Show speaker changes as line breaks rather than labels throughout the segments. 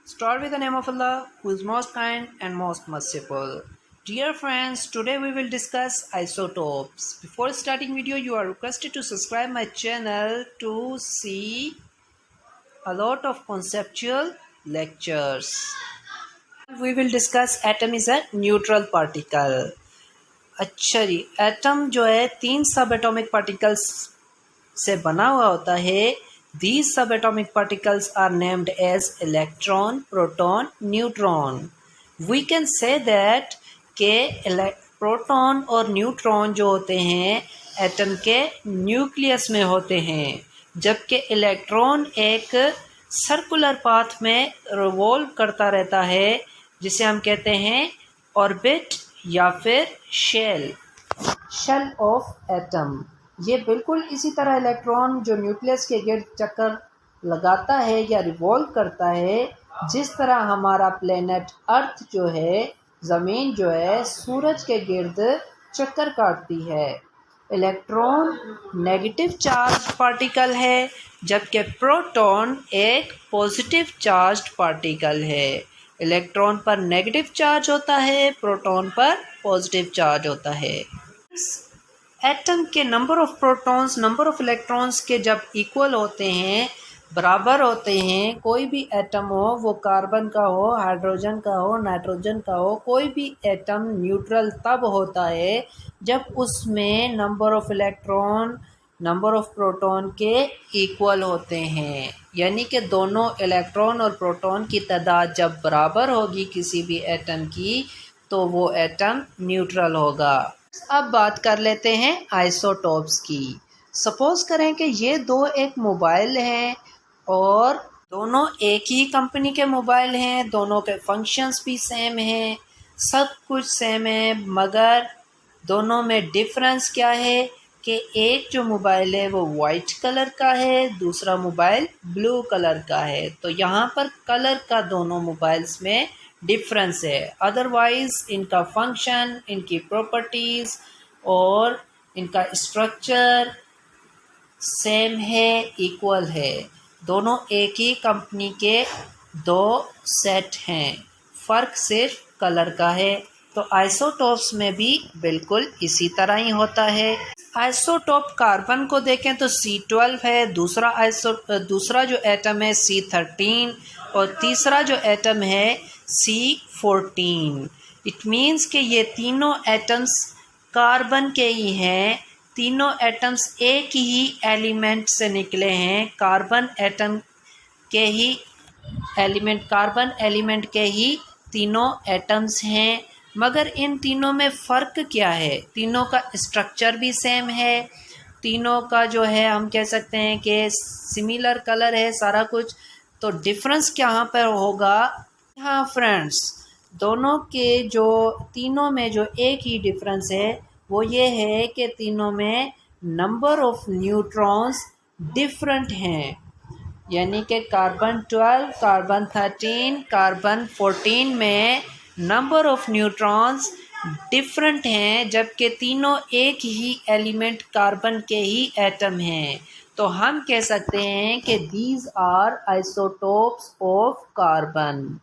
Start with the name of Allah, who is most kind and most merciful. Dear friends, today we will discuss isotopes. Before starting video, you are requested to subscribe my channel to see a lot of conceptual lectures. We will discuss atom is a neutral particle. अच्छा जी, atom जो है 3 सब atomic particles से बना हुआ होता है. These subatomic particles are named as electron, proton, neutron. We can say that के प्रोटॉन और न्यूट्रॉन जो होते हैं एटम के न्यूक्लियस में होते हैं, जबकि इलेक्ट्रॉन एक सर्कुलर पाथ में रिवॉल्व करता रहता है, जिसे हम कहते हैं ऑर्बिट या फिर शेल ऑफ एटम. ये बिल्कुल इसी तरह इलेक्ट्रॉन जो न्यूक्लियस के गिर्द चक्कर लगाता है या रिवॉल्व करता है, जिस तरह हमारा प्लेनेट अर्थ जो है, ज़मीन जो है, सूरज के गिर्द चक्कर काटती है. इलेक्ट्रॉन नेगेटिव चार्ज पार्टिकल है, जबकि प्रोटॉन एक पॉजिटिव चार्ज पार्टिकल है. इलेक्ट्रॉन पर नेगेटिव चार्ज होता है, प्रोटॉन पर पॉजिटिव चार्ज होता है. एटम के number of protons number of electrons के जब इक्वल होते हैं, बराबर होते हैं, कोई भी एटम हो, वो कार्बन का हो, हाइड्रोजन का हो, नाइट्रोजन का हो, कोई भी एटम न्यूट्रल तब होता है जब उसमें number of electron number of proton के इक्वल होते हैं. यानी कि दोनों इलेक्ट्रॉन और प्रोटॉन की तादाद जब बराबर होगी किसी भी एटम की, तो वो एटम न्यूट्रल होगा. अब बात कर लेते हैं आइसोटोप्स की. सपोज करें कि ये दो एक मोबाइल हैं और दोनों एक ही कंपनी के मोबाइल हैं, दोनों के फंक्शंस भी सेम हैं, सब कुछ सेम है, मगर दोनों में डिफरेंस क्या है कि एक जो मोबाइल है वो वाइट कलर का है, दूसरा मोबाइल ब्लू कलर का है. तो यहाँ पर कलर का दोनों मोबाइल्स में डिफरेंस है. अदरवाइज़ इनका फंक्शन, इनकी प्रॉपर्टीज़ और इनका स्ट्रक्चर सेम है, इक्वल है. दोनों एक ही कंपनी के दो सेट हैं, फ़र्क सिर्फ कलर का है. तो आइसोटोप्स में भी बिल्कुल इसी तरह ही होता है. आइसोटोप कार्बन को देखें तो C12 है, दूसरा जो एटम है C13 और तीसरा जो एटम है C14. इट मीन्स कि ये तीनों एटम्स कार्बन के ही हैं, तीनों एटम्स एक ही एलिमेंट से निकले हैं, कार्बन एलिमेंट के ही तीनों एटम्स हैं. मगर इन तीनों में फ़र्क क्या है? तीनों का स्ट्रक्चर भी सेम है, तीनों का जो है हम कह सकते हैं कि सिमिलर कलर है, सारा कुछ. तो डिफरेंस क्या पर होगा? हाँ फ्रेंड्स, दोनों के जो तीनों में जो एक ही डिफरेंस है वो ये है कि तीनों में नंबर ऑफ न्यूट्रॉन्स डिफरेंट हैं. यानी कि कार्बन 12, कार्बन 13, कार्बन 14 में नंबर ऑफ न्यूट्रॉन्स डिफरेंट हैं, जबकि तीनों एक ही एलिमेंट कार्बन के ही एटम हैं. तो हम कह सकते हैं कि these are isotopes of carbon.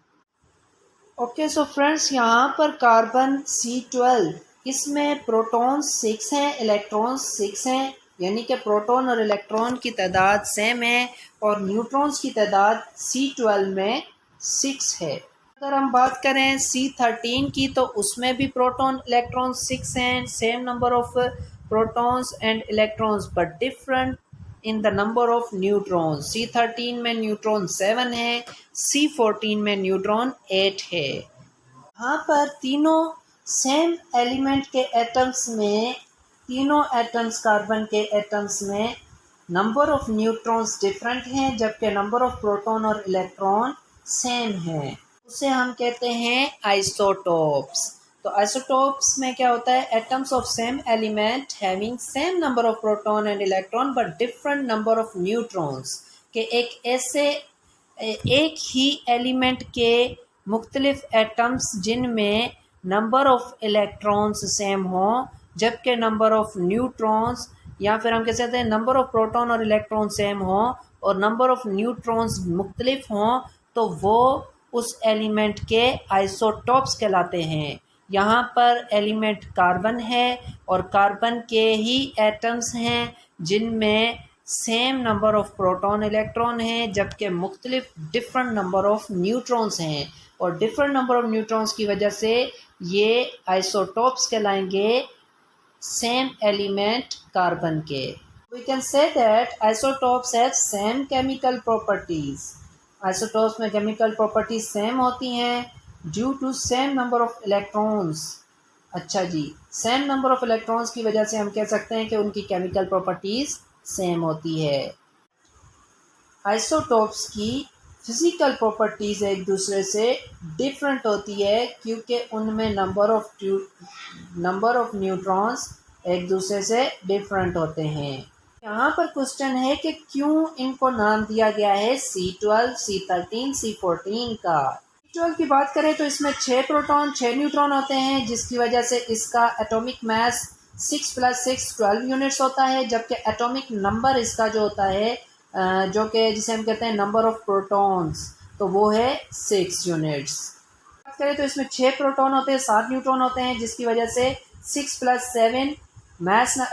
Okay so friends, यहाँ पर कार्बन C12, इसमें प्रोटॉन्स 6 हैं, इलेक्ट्रॉन्स 6 हैं. यानी कि प्रोटॉन और इलेक्ट्रॉन की तादाद सेम है और न्यूट्रॉन्स की तादाद C12 में 6 है. अगर हम बात करें C13 की, तो उसमें भी प्रोटॉन इलेक्ट्रॉन 6 हैं, same number of protons and electrons but different in the number of neutrons. C13 में न्यूट्रॉन 7 है, C14 में न्यूट्रॉन 8 है. यहाँ पर तीनों सेम एलिमेंट के एटम्स में, तीनों एटम्स कार्बन के एटम्स में नंबर ऑफ न्यूट्रॉन्स डिफरेंट हैं, जबकि नंबर ऑफ प्रोटॉन और इलेक्ट्रॉन सेम है. उसे हम कहते हैं आइसोटोप्स. तो आइसोटोप्स में क्या होता है? Atoms of same element having same number of proton and electron but different number of neutrons. के एक ही एलिमेंट के मुख्तलिफ एटम्स जिनमें नंबर ऑफ इलेक्ट्रॉन्स सेम हों, जबकि नंबर ऑफ न्यूट्रॉन्स या फिर हम कह सकते हैं नंबर ऑफ प्रोटॉन और इलेक्ट्रॉन सेम हों और नंबर ऑफ न्यूट्रॉन्स मुख्तलिफ हों, तो वो उस एलिमेंट के आइसोटॉप्स कहलाते हैं। यहाँ पर एलिमेंट कार्बन है और कार्बन के ही एटम्स हैं जिनमें same number of proton electron हैं, जबकि मुख्तलिफ डिफरेंट नंबर ऑफ न्यूट्रॉन्स हैं, और डिफरेंट नंबर ऑफ न्यूट्रॉन्स की वजह से ये आइसोटॉप्स कहलाएंगे सेम एलिमेंट कार्बन के। We can say that isotopes have same chemical properties. Isotopes में chemical properties same होती हैं due to same number of electrons. अच्छा जी, same number of electrons की वजह से हम कह सकते हैं कि उनकी chemical properties same होती है। Isotopes की फिज़िकल प्रॉपर्टीज़ एक दूसरे से डिफरेंट होती है क्योंकि उनमें नंबर ऑफ न्यूट्रॉन्स एक दूसरे से डिफरेंट होते हैं। यहाँ पर क्वेश्चन है कि क्यों इनको नाम दिया गया है C12, C13, C14 का। C12 की बात करें तो इसमें 6 प्रोटॉन 6 न्यूट्रॉन होते हैं, जिसकी वजह से इसका एटॉमिक मास 6 + 6 12 यूनिट्स होता है, जबकि एटॉमिक नंबर इसका जो होता है जो कि जिसे हम कहते हैं नंबर ऑफ प्रोटॉन्स, तो वो है 6 यूनिट्स। बात करें तो इसमें 6 प्रोटॉन होते हैं 7 न्यूट्रॉन होते हैं, जिसकी वजह से 6 + 7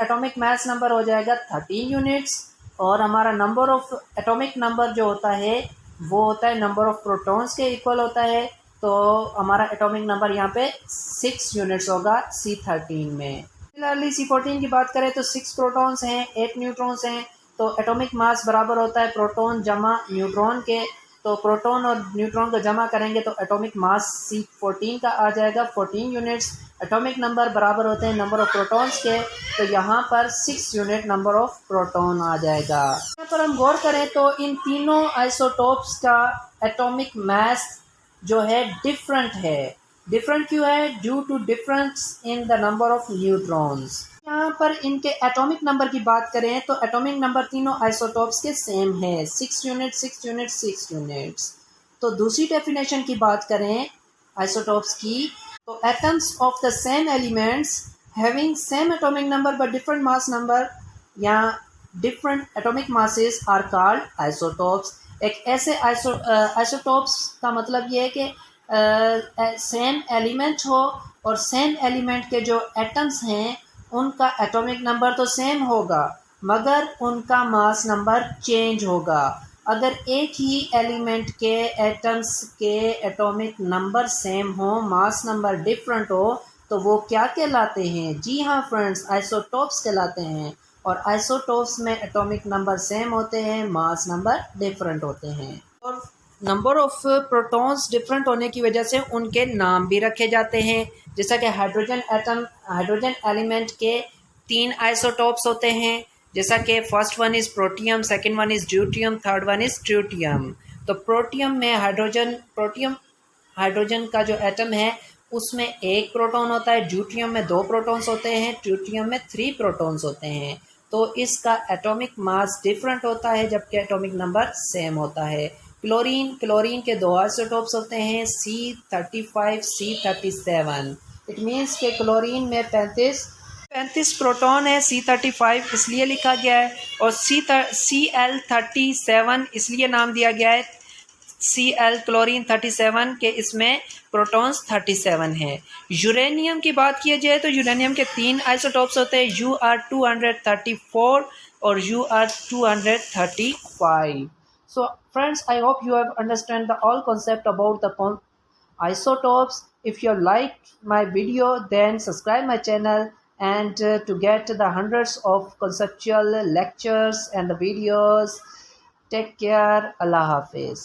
एटॉमिक मास नंबर हो जाएगा 13 यूनिट्स, और हमारा नंबर ऑफ एटॉमिक नंबर जो होता है वो होता है नंबर ऑफ प्रोटॉन्स के इक्वल होता है, तो हमारा एटॉमिक नंबर यहाँ पे 6 यूनिट्स होगा C13 में। सिमिलरली C14 की बात करें तो 6 प्रोटॉन्स हैं 8 न्यूट्रॉन्स हैं, तो एटॉमिक मास बराबर होता है प्रोटॉन जमा न्यूट्रॉन के, तो प्रोटॉन और न्यूट्रॉन को जमा करेंगे तो एटॉमिक मास C14 का आ जाएगा 14 यूनिट्स। एटॉमिक नंबर बराबर होते हैं नंबर ऑफ प्रोटॉन्स के, तो यहाँ पर 6 यूनिट नंबर ऑफ प्रोटॉन आ जाएगा। यहाँ पर हम गौर करें तो इन तीनों आइसोटोप्स का एटॉमिक मास जो है डिफरेंट है। डिफरेंट क्यों है? Due to difference in the number of neutrons. यहाँ पर इनके एटॉमिक नंबर की बात करें तो एटॉमिक नंबर तीनों आइसोटोप्स के सेम है, 6 यूनिट 6 यूनिट 6 यूनिट्स। तो दूसरी डेफिनेशन की बात करें आइसोटोप्स की, तो atoms of the same elements having same atomic number but different mass number या different atomic masses are called isotopes. एक ऐसे आइसोटोप्स का मतलब ये है कि सेम एलिमेंट हो और सेम एलिमेंट के जो एटम्स हैं उनका एटॉमिक नंबर तो सेम होगा मगर उनका मास नंबर चेंज होगा। अगर एक ही एलिमेंट के एटम्स के एटॉमिक नंबर सेम हो, मास नंबर डिफरेंट हो, तो वो क्या कहलाते हैं? जी हाँ फ्रेंड्स, आइसोटोप्स कहलाते हैं। और आइसोटोप्स में एटॉमिक नंबर सेम होते हैं, मास नंबर डिफरेंट होते हैं, और नंबर ऑफ प्रोटॉन्स डिफरेंट होने की वजह से उनके नाम भी रखे जाते हैं। जैसा कि हाइड्रोजन एलिमेंट के 3 आइसोटोप्स होते हैं, जैसा कि first one is protium, second one is deuterium, third one is tritium. तो प्रोटियम में हाइड्रोजन का जो एटम है उसमें 1 प्रोटॉन होता है, ड्यूटियम में 2 प्रोटॉन्स होते हैं, ट्यूटियम में 3 प्रोटॉन्स होते हैं। तो इसका एटॉमिक मास डिफरेंट होता है जबकि एटॉमिक नंबर सेम होता है। क्लोरीन के 2 आइसोटोप्स होते हैं, C35 C37। इट मीन्स के क्लोरीन में 35 प्रोटॉन है, C35 इसलिए लिखा गया है, और Cl37 इसलिए नाम दिया गया है क्लोरीन 37 के, इसमें प्रोटॉन्स 37 है। यूरेनियम की बात किया जाए तो यूरेनियम के 3 आइसोटोप्स होते हैं, Ur234 और Ur235। So friends, I hope you have understand the all concept about the isotopes. If you liked my video, then subscribe my channel and to get the hundreds of conceptual lectures and the videos. Take care. Allah Hafiz.